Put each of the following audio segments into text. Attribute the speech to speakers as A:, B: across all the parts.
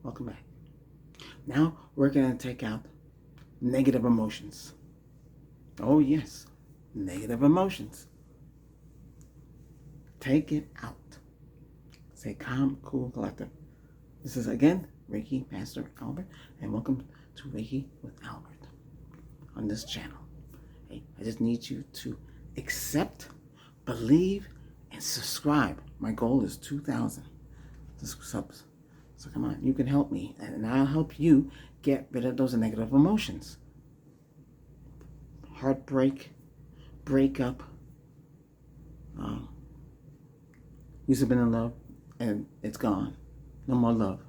A: Welcome back. Now we're going to take out negative emotions. Oh, yes. Negative emotions. Take it out. Say calm, cool, collective. This is, again, Reiki Master Albert, and welcome to Reiki with Albert on this channel. Hey, I just need you to accept, believe, and subscribe. My goal is 2,000 subs. So come on, you can help me, and I'll help you get rid of those negative emotions. Heartbreak, breakup, used to been in love, and it's gone. No more love.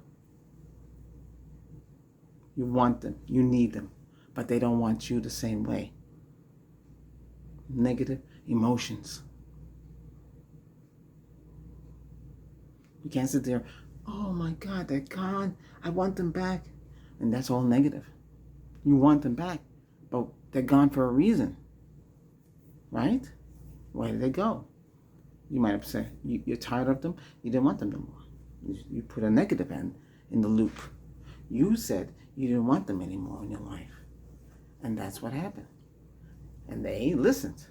A: You want them, you need them, but they don't want you the same way. Negative emotions. You can't sit there, oh my God, they're gone. I want them back. And that's all negative. You want them back, but they're gone for a reason. Right? Where did they go? You might have said you're tired of them. You didn't want them no more. You put a negative end in the loop. You said you didn't want them anymore in your life. And that's what happened. And they listened.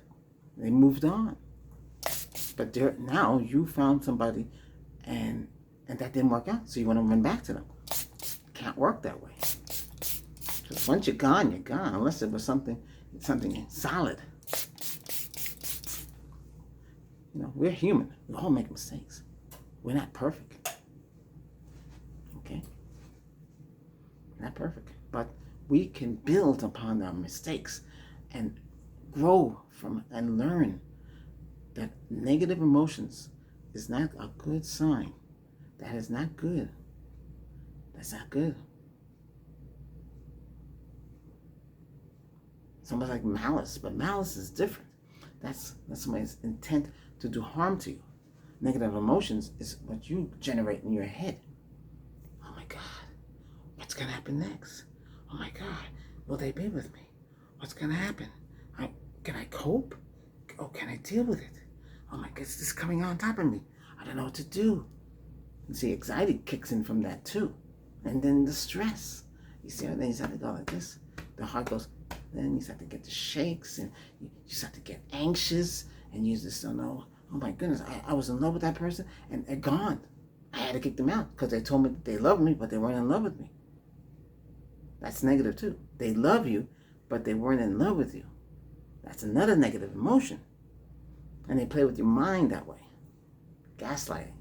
A: They moved on. But now you found somebody and that didn't work out. So you want to run back to them. Can't work that way. Because once you're gone, unless it was something solid. You know, we're human. We all make mistakes. We're not perfect. Okay? We're not perfect. But we can build upon our mistakes and grow from and learn that negative emotions is not a good sign. That is not good. That's not good. It's almost like malice, but malice is different. That's somebody's intent to do harm to you. Negative emotions is what you generate in your head. Oh my God, what's going to happen next? Oh my God, will they be with me? What's going to happen? Can I cope? Oh, can I deal with it? Oh my God, this is coming on top of me. I don't know what to do. You see, anxiety kicks in from that too. And then the stress. You see, then you start to go like this. The heart goes, then you start to get the shakes, and you start to get anxious, and you just don't know, oh my goodness, I was in love with that person, and they're gone. I had to kick them out because they told me that they loved me, but they weren't in love with me. That's negative too. They love you, but they weren't in love with you. That's another negative emotion. And they play with your mind that way. Gaslighting.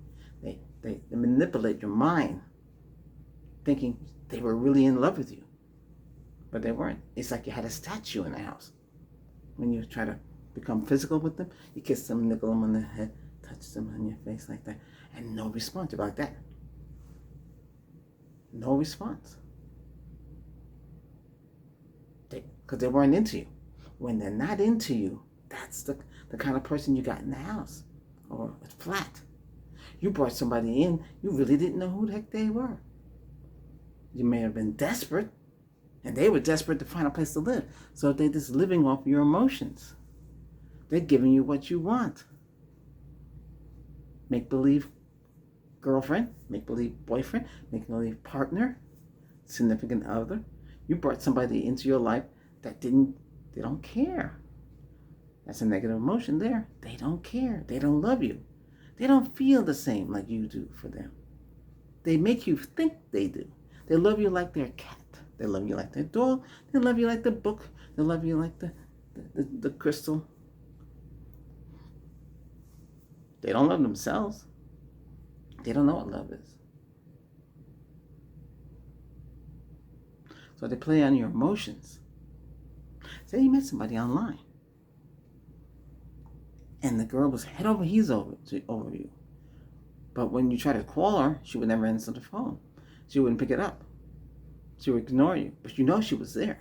A: They manipulate your mind, thinking they were really in love with you. But they weren't. It's like you had a statue in the house. When you try to become physical with them, you kiss them, nickel them on the head, touch them on your face like that, and no response. You're like that. No response. Because they weren't into you. When they're not into you, that's the kind of person you got in the house. Or it's flat. You brought somebody in, you really didn't know who the heck they were. You may have been desperate, and they were desperate to find a place to live. So they're just living off your emotions. They're giving you what you want. Make-believe girlfriend, make-believe boyfriend, make-believe partner, significant other. You brought somebody into your life that they don't care. That's a negative emotion there. They don't care. They don't love you. They don't feel the same like you do for them. They make you think they do. They love you like their cat. They love you like their dog. They love you like the book. They love you like the crystal. They don't love themselves. They don't know what love is. So they play on your emotions. Say you met somebody online, and the girl was head over heels over you. But when you try to call her, she would never answer the phone. She wouldn't pick it up. She would ignore you. But you know she was there.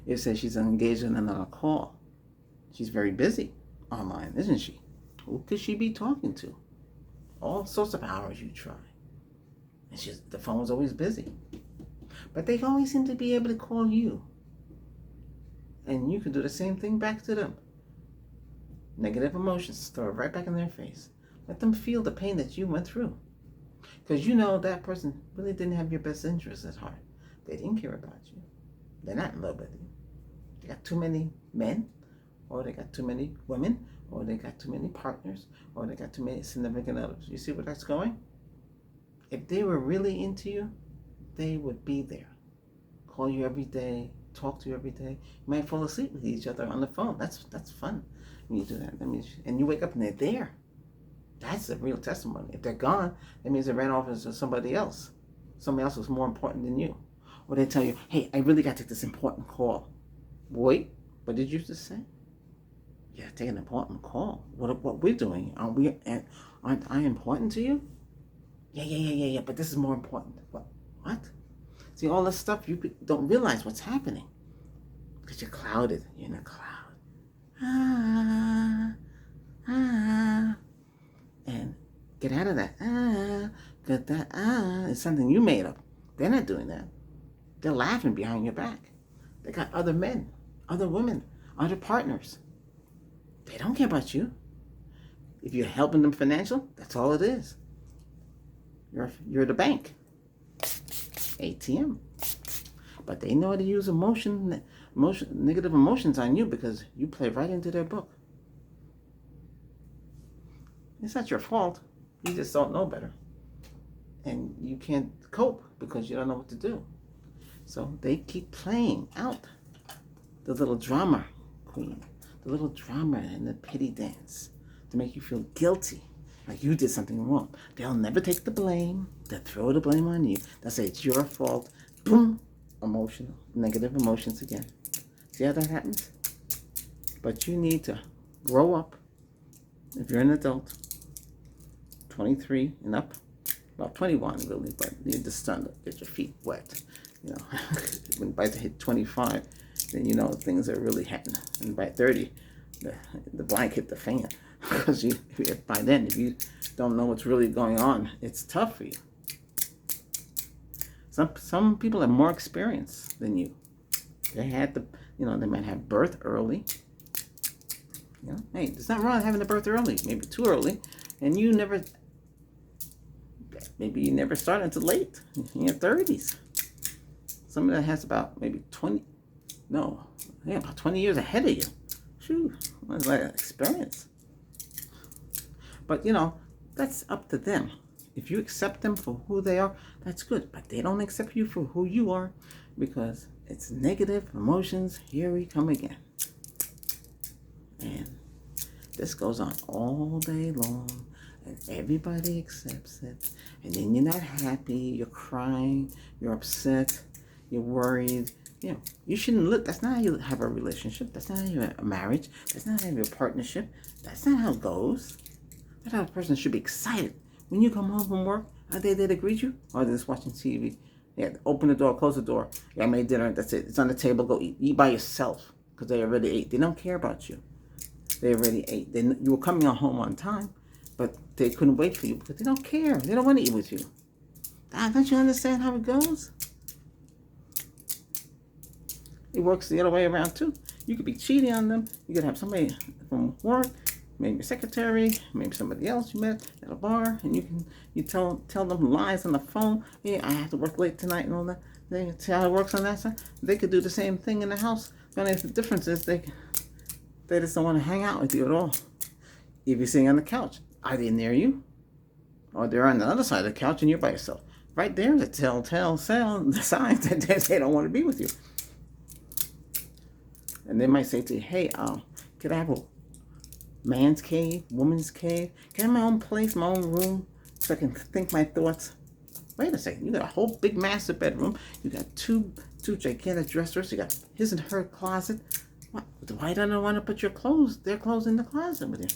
A: It says she's engaged in another call. She's very busy online, isn't she? Who could she be talking to? All sorts of hours you try. And the phone's always busy. But they always seem to be able to call you. And you can do the same thing back to them. Negative emotions, throw it right back in their face. Let them feel the pain that you went through. Because you know that person really didn't have your best interests at heart. They didn't care about you. They're not in love with you. They got too many men, or they got too many women, or they got too many partners, or they got too many significant others. You see where that's going? If they were really into you, they would be there. Call you every day, talk to you every day. You might fall asleep with each other on the phone. That's fun when you do that. That means, and you wake up and they're there. That's a real testimony. If they're gone, that means they ran off to somebody else. Somebody else was more important than you. Or they tell you, hey, I really got to take this important call. Wait, what did you just say? Yeah, take an important call. What we're doing, aren't I important to you? Yeah, but this is more important. What? See, all this stuff, you don't realize what's happening. Because you're clouded. You're in a cloud. And get out of that. Because that is something you made up. They're not doing that. They're laughing behind your back. They got other men, other women, other partners. They don't care about you. If you're helping them financial, that's all it is. You're the bank. ATM. But they know how to use negative emotions on you because you play right into their book. It's not your fault. You just don't know better. And you can't cope because you don't know what to do. So they keep playing out the little drama queen, the little drama and the pity dance to make you feel guilty, like you did something wrong. They'll never take the blame. They'll throw the blame on you. They'll say it's your fault. Boom, emotional, negative emotions again. See how that happens? But you need to grow up. If you're an adult, 23 and up, well, 21 really, but you need to stand up, get your feet wet. You know, when by the hit 25, then you know things are really happening. And by 30, the blank hit the fan. Because by then, if you don't know what's really going on, it's tough for you. Some people have more experience than you. They had they might have birth early. Hey, there's nothing wrong with having a birth early, maybe too early, and maybe you never started until late, in your 30s. Somebody that has about maybe about 20 years ahead of you. Phew, what's that experience? But, that's up to them. If you accept them for who they are, that's good. But they don't accept you for who you are because it's negative emotions. Here we come again. And this goes on all day long. And everybody accepts it. And then you're not happy. You're crying. You're upset. You're worried. You shouldn't look. That's not how you have a relationship. That's not how you have a marriage. That's not how you have a partnership. That's not how it goes. That's how a person should be excited. When you come home from work, are they there to greet you? Or are they just watching TV? Yeah, open the door, close the door. Yeah, I made dinner. That's it. It's on the table. Go eat. Eat by yourself because they already ate. They don't care about you. They already ate. You were coming home on time, but they couldn't wait for you because they don't care. They don't want to eat with you. Don't you understand how it goes? It works the other way around too. You could be cheating on them. You could have somebody from work, maybe a secretary, maybe somebody else you met at a bar, and you tell them lies on the phone. Yeah, I have to work late tonight and all that. They see how it works on that side. They could do the same thing in the house. The only difference is they just don't want to hang out with you at all. If you're sitting on the couch, are they near you? Or they're on the other side of the couch and you're by yourself. Right there is a telltale sign that they don't want to be with you. And they might say to you, hey, could I have a man's cave, woman's cave? Can I have my own place, my own room, so I can think my thoughts? Wait a second, you got a whole big master bedroom. You got two gigantic dressers. You got his and her closet. Why don't I want to put their clothes in the closet with you?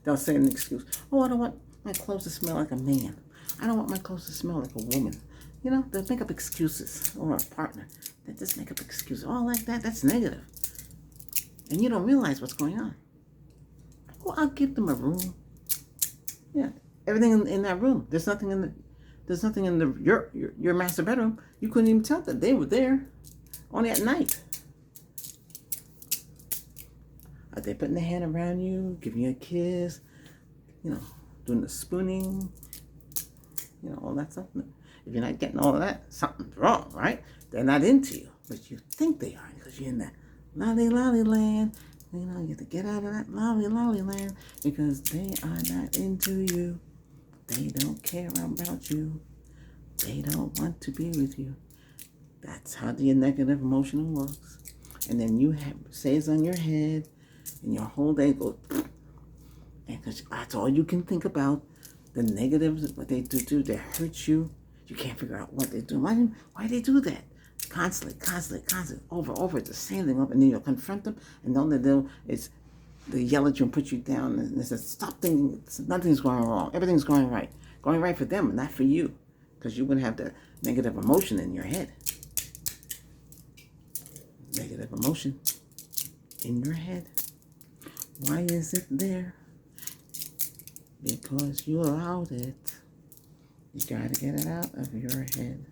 A: They'll say an excuse. Oh, I don't want my clothes to smell like a man. I don't want my clothes to smell like a woman. They'll make up excuses. Or a partner. They just make up excuses. All like that, that's negative. And you don't realize what's going on. Well, I'll give them a room. Yeah, everything in that room. There's nothing in your master bedroom. You couldn't even tell that they were there. Only at night. Are they putting their hand around you, giving you a kiss, doing the spooning? All that stuff. If you're not getting all of that, something's wrong, right? They're not into you, but you think they are because you're in that lolly lolly land. You have to get out of that lolly lolly land because they are not into you. They don't care about you. They don't want to be with you. That's how the negative emotional works. And then you stays on your head, and your whole day goes, and because that's all you can think about. The negatives, what they do, they hurt you. You can't figure out what they do. Why they do that? Constantly, over the same thing up, and then you'll confront them, and all they do is they yell at you and put you down, and they say, "Stop thinking. Nothing's going wrong. Everything's going right for them, not for you, because you wouldn't have the negative emotion in your head. Negative emotion in your head. Why is it there? Because you allowed it. You gotta get it out of your head.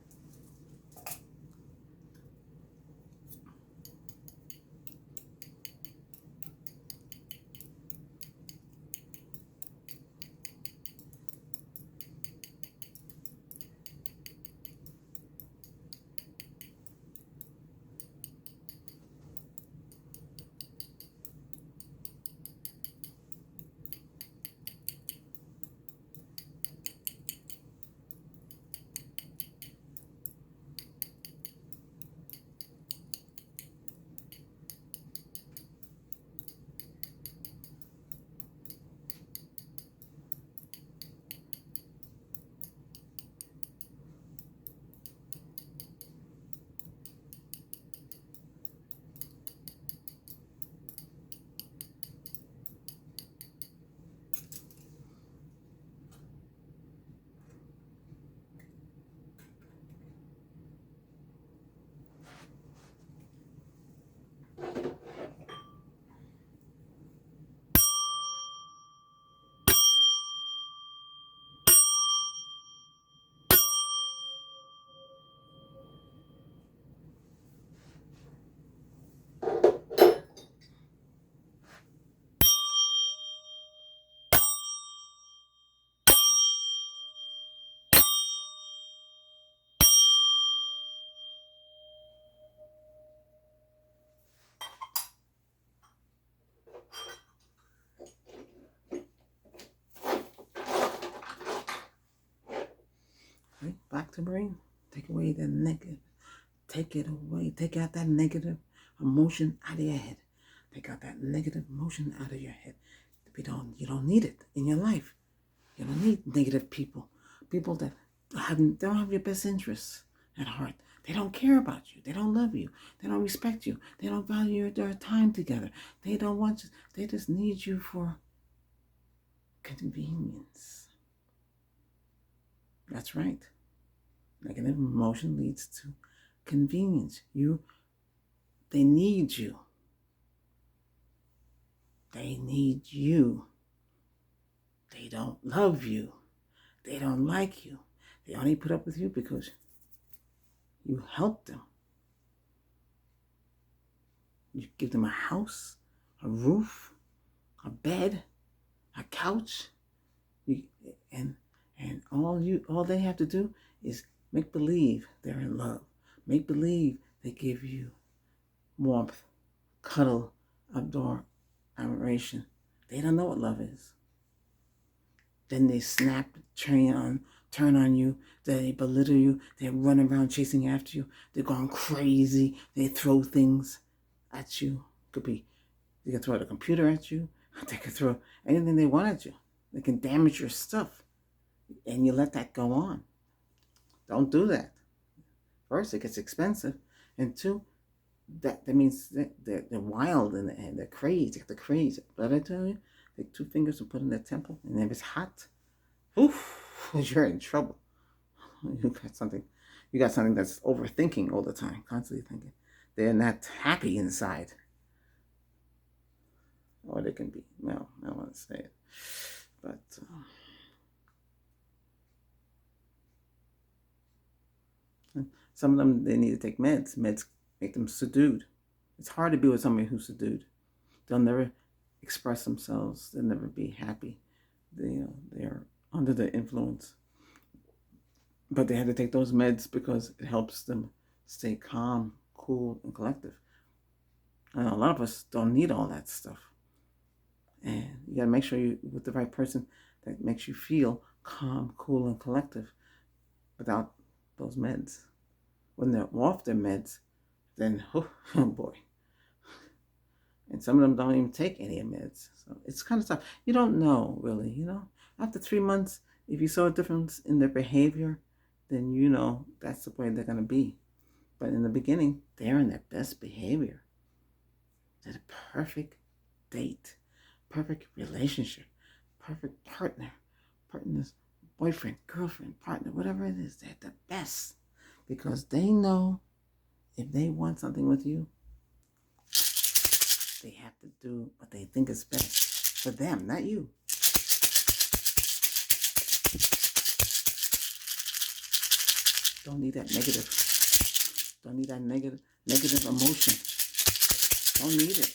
A: Right? Back to brain. Take away the negative. Take it away. Take out that negative emotion out of your head. Take out that negative emotion out of your head. You don't need it in your life. You don't need negative people. People that don't have your best interests at heart. They don't care about you. They don't love you. They don't respect you. They don't value their time together. They don't want you. They just need you for convenience. That's right. Negative emotion leads to convenience. They need you. They need you. They don't love you. They don't like you. They only put up with you because you help them. You give them a house, a roof, a bed, a couch, and all they have to do is make believe they're in love. Make believe they give you warmth, cuddle, admiration. They don't know what love is. Then they snap, turn on you. They belittle you. They run around chasing after you. They're going crazy. They throw things at you. They can throw the computer at you. They can throw anything they want at you. They can damage your stuff. And you let that go on. Don't do that. First, it gets expensive. And two, that means they're wild and they're crazy. They're crazy. But I tell you, take 2 fingers and put in their temple. And if it's hot, oof, you're in trouble. You got something that's overthinking all the time, constantly thinking. They're not happy inside. Or they can be. Well, I don't want to say it. But some of them, they need to take meds. Meds make them subdued. It's hard to be with somebody who's subdued. They'll never express themselves. They'll never be happy. They're under the influence. But they had to take those meds because it helps them stay calm, cool, and collective. And a lot of us don't need all that stuff. And you gotta make sure you're with the right person that makes you feel calm, cool, and collective without those meds. When they're off their meds, then oh boy. And some of them don't even take any meds. So it's kind of tough. You don't know, really, After 3 months, if you saw a difference in their behavior, then you know that's the way they're going to be. But in the beginning, they're in their best behavior. They're the perfect date, perfect relationship, perfect partner's boyfriend, girlfriend, partner, whatever it is. They're the best because they know if they want something with you, they have to do what they think is best for them, not you. Don't need that negative. Don't need that negative emotion. Don't need it.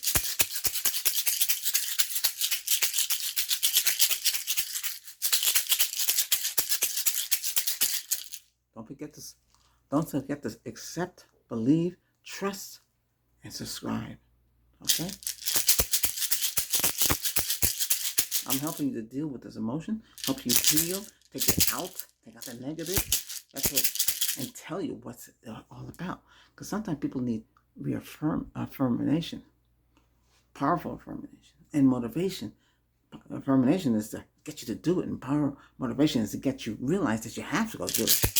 A: Don't forget to accept, believe, trust, and subscribe. Okay? I'm helping you to deal with this emotion, help you heal, take it out, take out the negative. That's what, and tell you what's it all about. Because sometimes people need affirmation, powerful affirmation, and motivation. Affirmation is to get you to do it, and motivation is to get you realize that you have to go do it.